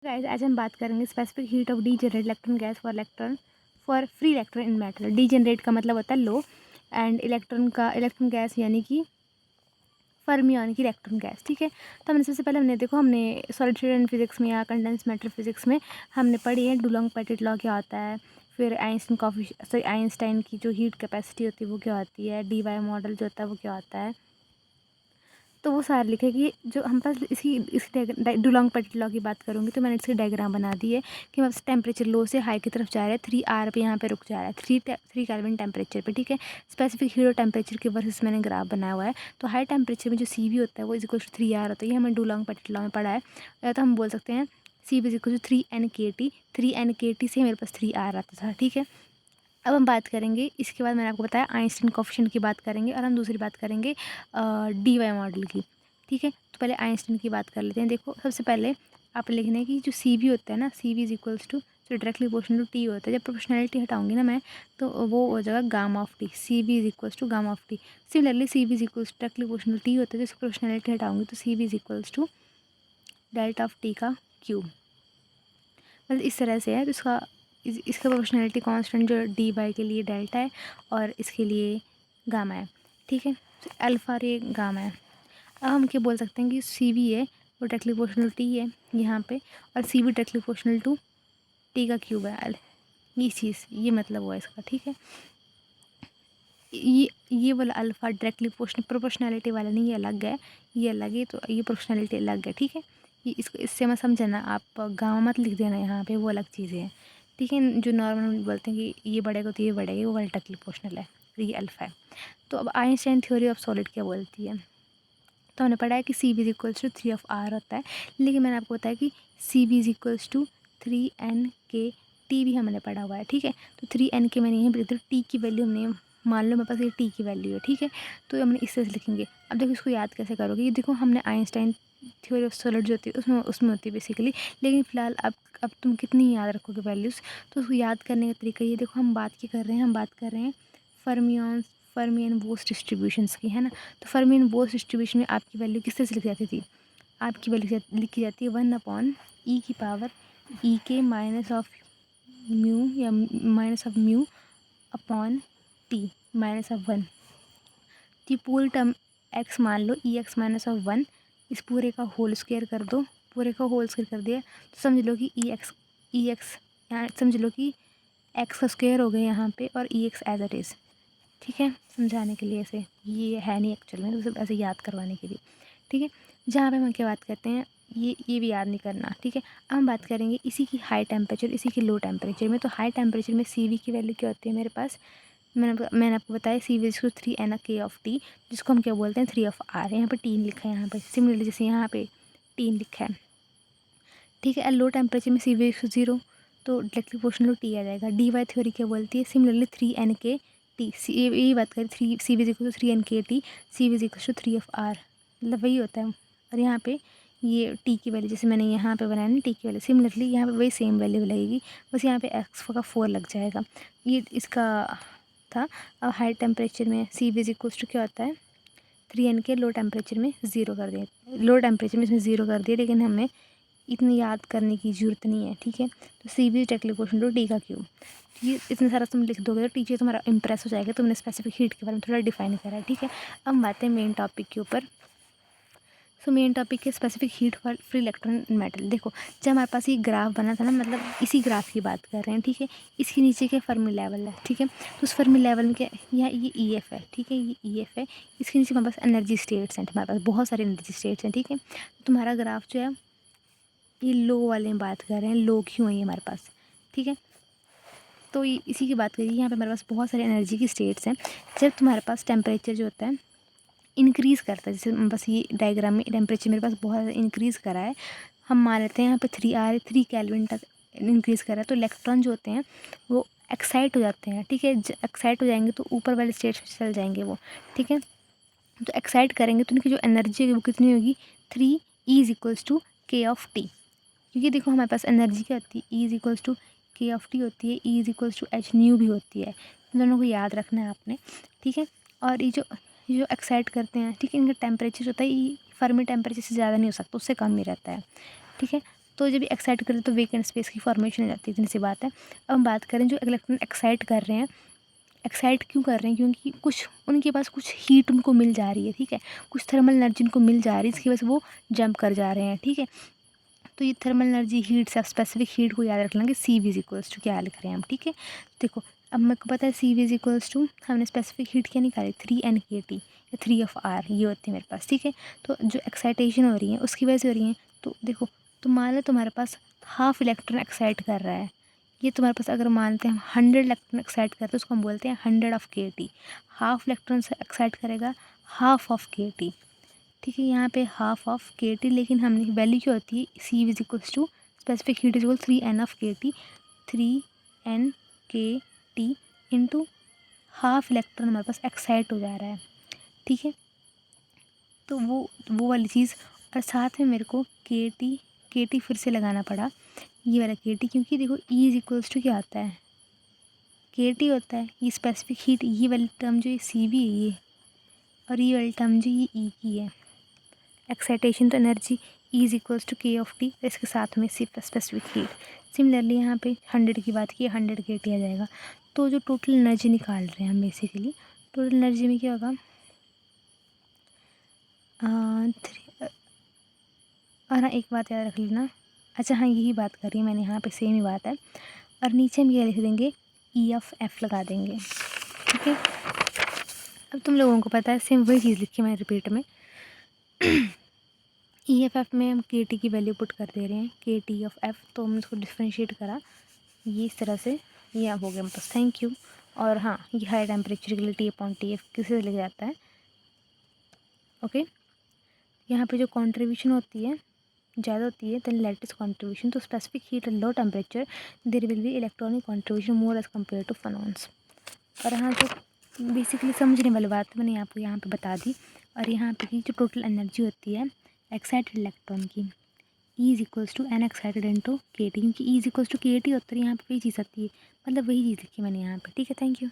Guys आज हम बात करेंगे specific heat of degenerate electron gas for free electron in metal. Degenerate का मतलब होता है लो, एंड इलेक्ट्रॉन गैस यानी कि फर्मी यानी कि इलेक्ट्रॉन गैस। ठीक है, तो हमने सबसे पहले हमने सॉलिड स्टेट एंड फिजिक्स में या कंडेंस मैटर फिजिक्स में हमने पढ़ी है डुलोंग पेटिट लॉ क्या होता है, फिर आइंस्टाइन की जो हीट कैपेसिटी होती है वो क्या होती है, डी वाई मॉडल जो होता है वो क्या होता है। तो वो सारे लिखे कि जो हम पास इसी डुलोंग पेटिट लॉ की बात करूँगी तो मैंने इसकी डायग्राम बना दी है कि बस टेम्परेचर लो से हाई की तरफ जा रहा है, 3R पे यहाँ पे रुक जा रहा है, थ्री केल्विन टेम्परेचर पे। ठीक है, स्पेसिफिक हीट टेम्परेचर के वर्सेस मैंने ग्राफ बनाया हुआ है। तो हाई टेम्परेचर में जो CV होता है वो इक्वल टू 3R होता है, ये हमें डुलोंग पेटिट लॉ में पढ़ा है। या तो हम बोल सकते हैं CV equal to 3NKT, 3NKT से मेरे पास 3R आता था। ठीक है, अब हम बात करेंगे इसके बाद मैंने आपको बताया आइंस्टाइन कोएफिशिएंट की बात करेंगे और हम दूसरी बात करेंगे डी वाई मॉडल की। ठीक है, तो पहले आइंस्टाइन की बात कर लेते हैं। देखो सबसे पहले आप लिखना है कि जो CV होता है ना, CV इज इक्वल्स टू जो डायरेक्टली प्रोपोर्शनल टू T होता है। जब प्रोपोर्शनलिटी हटाऊंगी ना मैं तो वो हो जाएगा gamma of T। CV is equals to gamma of T। Similarly CV is equals to directly proportional T होता है, जिसकी प्रोपोर्शनलिटी हटाऊंगी तो CV is equals to delta of T का क्यूब। मतलब इस तरह से है। तो इसका प्रोपोर्शनलिटी कांस्टेंट जो dy के लिए डेल्टा है और इसके लिए गामा है। ठीक है, तो अल्फ़ा और ये गामा है। अब हम क्या बोल सकते हैं कि CV है वो डायरेक्टली प्रोपोर्शनल T है यहाँ पे, और CV directly proportional to T का क्यूब है। ये चीज़, ये मतलब हुआ इसका। ठीक है, ये वाला अल्फ़ा डायरेक्टली प्रोपोर्शनैलिटी वाला नहीं, ये अलग है, ये अलग है, तो ये प्रोपोर्शनैलिटी अलग है। ठीक है, ये इससे मैं समझना, आप गाँव मत लिख देना यहाँ पे, वो अलग चीज़ें हैं। ठीक है, जो नॉर्मल बोलते हैं कि ये बढ़ेगा तो ये बढ़ेगा, वो वाला डायरेक्टली प्रोपोर्शनल है, ये अल्फ़ा है। तो अब आइंस्टाइन थ्योरी ऑफ सॉलिड क्या बोलती है, तो हमने पढ़ा है कि CV is equals to 3R होता है, लेकिन मैंने आपको बताया कि CV is equals to 3NKT भी हमने पढ़ा हुआ है। ठीक है, तो 3NK मैंने यहीं पर T की वैल्यू हमने मान लो मेरे पास ये T की वैल्यू है। ठीक है, तो हमने इस तरह से लिखेंगे। अब देखो इसको याद कैसे करोगे, ये देखो हमने आइंस्टाइन थ्योरी ऑफ सॉलिड जो होती है उसमें होती है बेसिकली, लेकिन फ़िलहाल अब तुम कितनी याद रखोगे वैल्यूज़, तो उसको याद करने का तरीका ये देखो, हम बात कर रहे हैं फर्मी एंड बोस डिस्ट्रीब्यूशंस की, है ना। तो फर्मी एंड बोस डिस्ट्रीब्यूशन में आपकी वैल्यू किस तरह से लिखी जाती थी, आपकी वैल्यू लिखी जाती है 1/e की power EK minus of mu या minus of mu upon T minus of 1। तो पूरी टर्म x मान लो EX माइनस ऑफ 1, इस पूरे का होल स्क्वायर कर दो, पूरे का होल स्क्वायर कर दिया तो समझ लो कि EX यहाँ समझ लो कि x का स्क्वायर हो गया यहाँ पे, और EX एज इट इज़। ठीक है, समझाने के लिए, ऐसे ये है नहीं एक्चुअल में, तो सिर्फ ऐसे याद करवाने के लिए। ठीक है, जहाँ पे हम क्या बात करते हैं, ये भी याद नहीं करना। ठीक है, अब हम बात करेंगे इसी की हाई टेम्परेचर, इसी की लो टेम्परेचर में। तो हाई टेम्परेचर में CV की वैल्यू क्या होती है मेरे पास, मैंने आपको बताया CV इसको 3NK ऑफ T, जिसको हम क्या बोलते हैं 3R। यहाँ पे T लिखा है, यहाँ पे सिमिलरली जैसे यहाँ पे T लिखा है। ठीक है, लो टेम्परेचर में CV 0, तो डायरेक्टली प्रोपोर्शनल T आ जाएगा। डी थ्योरी क्या बोलती है, सिमिलरली 3NKT, यही बात करें, CV is equal to 3NKT, CV is equal to 3R, मतलब वही होता है। और यहाँ पे ये T की वैल्यू जैसे मैंने यहाँ पे बनाया ना, T की वैल्यू सिमिलरली यहाँ पे वही सेम वैल्यू लगेगी, बस यहाँ पे x का 4 लग जाएगा। ये इसका था। अब हाई टेम्परेचर में CV इज इक्वल टू क्या होता है 3NK, लो टेम्परेचर में 0 कर दिया, लो टेम्परेचर में इसमें 0 कर दिया, लेकिन हमें इतनी याद करने की ज़रूरत नहीं है। ठीक है, तो CV directly equal to T का क्यूब। ये इतना सारा तुम लिख दोगे तो टीचर तुम्हारा इंप्रेस हो जाएगा, तुमने स्पेसिफिक हीट के बारे में थोड़ा डिफाइन करा है। ठीक है, अब हम बातें मेन टॉपिक के ऊपर। सो मेन टॉपिक है specific heat for free electron metal. देखो जब हमारे पास ये ग्राफ बना था ना, मतलब इसी ग्राफ की बात कर रहे हैं। ठीक है, इसके नीचे क्या फर्मी लेवल है। ठीक है, तो उस फर्मी लेवल में क्या, यहाँ ये EF है। ठीक है, ये EF है, इसके नीचे हमारे पास एनर्जी स्टेट्स हैं, हमारे पास बहुत सारे एनर्जी स्टेट्स हैं। ठीक है, तो तुम्हारा ग्राफ जो है ये लो वाले में बात कर रहे हैं, लो क्यों है ये हमारे पास। ठीक है, तो ये इसी की बात करिए, यहाँ पे हमारे पास बहुत सारे एनर्जी की स्टेट्स हैं। जब तुम्हारे पास टेम्परेचर जो होता है इंक्रीज़ करता है, जैसे बस ये डायग्राम में टेम्परेचर मेरे पास बहुत ज़्यादा इंक्रीज़ करा है, हम मान लेते हैं यहाँ पे 3 केल्विन तक इंक्रीज़ करा है, तो इलेक्ट्रॉन जो होते हैं वो एक्साइट हो जाते हैं। ठीक है, एक्साइट हो जाएंगे तो ऊपर वाले स्टेट्स में चल जाएंगे वो। ठीक है, तो एक्साइट करेंगे तो उनकी जो एनर्जी होगी वो कितनी होगी, 3E is equals to K of T। क्योंकि देखो हमारे पास एनर्जी क्या होती है, E is equals to K of T होती है, E is equals to H nu भी होती है। इन दोनों को याद रखना है आपने। ठीक है, और ये जो एक्साइट करते हैं, ठीक है, इनका टेम्परेचर होता है ये फर्मी टेम्परेचर से ज़्यादा नहीं हो सकता, उससे कम ही रहता है। ठीक है, तो जब एक्साइट करें तो वेकेंट स्पेस की फॉर्मेशन हो जाती है, इतनी सी बात है। अब हम बात करें जो इलेक्ट्रॉन एक्साइट कर रहे हैं, एक्साइट क्यों कर रहे हैं, क्योंकि कुछ उनके पास कुछ हीट उनको मिल जा रही है, ठीक है, कुछ थर्मल एनर्जी उनको मिल जा रही है, इसकी वजह से वो जंप कर जा रहे हैं, ठीक है। तो ये थर्मल एनर्जी हीट से स्पेसिफिक हीट को याद रख लेंगे, सी वी इज इक्वल्स टू क्या लिख रहे हैं हम, ठीक है। देखो अब मेरे को पता है सी वी इज इक्वल्स टू, हमने स्पेसिफिक हीट क्या निकाली, 3 NKT या 3 ये होती है मेरे पास, ठीक है। तो जो एक्साइटेशन हो रही है उसकी वजह से हो रही है। तो देखो तो मान लो तुम्हारे पास हाफ इलेक्ट्रॉन एक्साइट कर रहा है, ये तुम्हारे पास अगर मानते हैं 100 इलेक्ट्रॉन एक्साइट करते हैं, उसको हम बोलते हैं 100 of KT। हाफ इलेक्ट्रॉन से एक्साइट करेगा हाफ ऑफ KT, ठीक है। यहाँ पे हाफ ऑफ KT, लेकिन हमने वैल्यू क्या होती है, C is equals to specific heat is equal 3 N of KT, 3 NKT into half electron हमारे पास एक्साइट हो जा रहा है, ठीक है। तो वो वाली चीज़, और साथ में मेरे को KT फिर से लगाना पड़ा, ये वाला KT, क्योंकि देखो E इज इक्वल्स टू क्या आता है, KT होता है। ये स्पेसिफिक हीट, ये वाली टर्म जो ये CV है ये, और ये वाली टर्म जो ये E की है, एक्साइटेशन तो energy E is equals to K/T, इसके साथ में सिर्फ स्पेसिफिक हीट। सिमिलरली यहाँ पे 100 की बात की, 100 KT आ जाएगा। तो जो टोटल एनर्जी निकाल रहे हैं हम बेसिकली, टोटल एनर्जी में क्या होगा, और हाँ एक बात याद रख लेना, अच्छा हाँ यही बात करी मैंने यहाँ पे, सेम ही बात है। और नीचे हम ये लिख देंगे EF लगा देंगे, ठीक है। अब तुम लोगों को पता है सेम वही चीज़ लिखी मैं रिपीट में। EF में हम KT की वैल्यू पुट कर दे रहे हैं, KT/F, तो हमने इसको डिफ्रेंशिएट करा ये इस तरह से, ये हो गया बस, थैंक यू। और हाँ ये हाई टेम्परेचर के लिए T/TF किसी से लिख जाता है, ओके। यहाँ पे जो कॉन्ट्रीब्यूशन होती है ज़्यादा होती है देन लैटिस कॉन्ट्रीब्यूशन, तो specific heat and low temperature there will be electronic contribution more as compare to phonons. और हाँ जो बेसिकली समझने वाली बात मैंने आपको यहाँ पे बता दी। और यहाँ पे की जो टोटल एनर्जी होती है एक्साइटेड इलेक्ट्रॉन की, E is equals to N excited into KT, क्योंकि E is equals to KT होता है, यहाँ पे वही चीज़ आती है, मतलब वही चीज़ लिखी मैंने यहाँ पे, ठीक है। Thank you.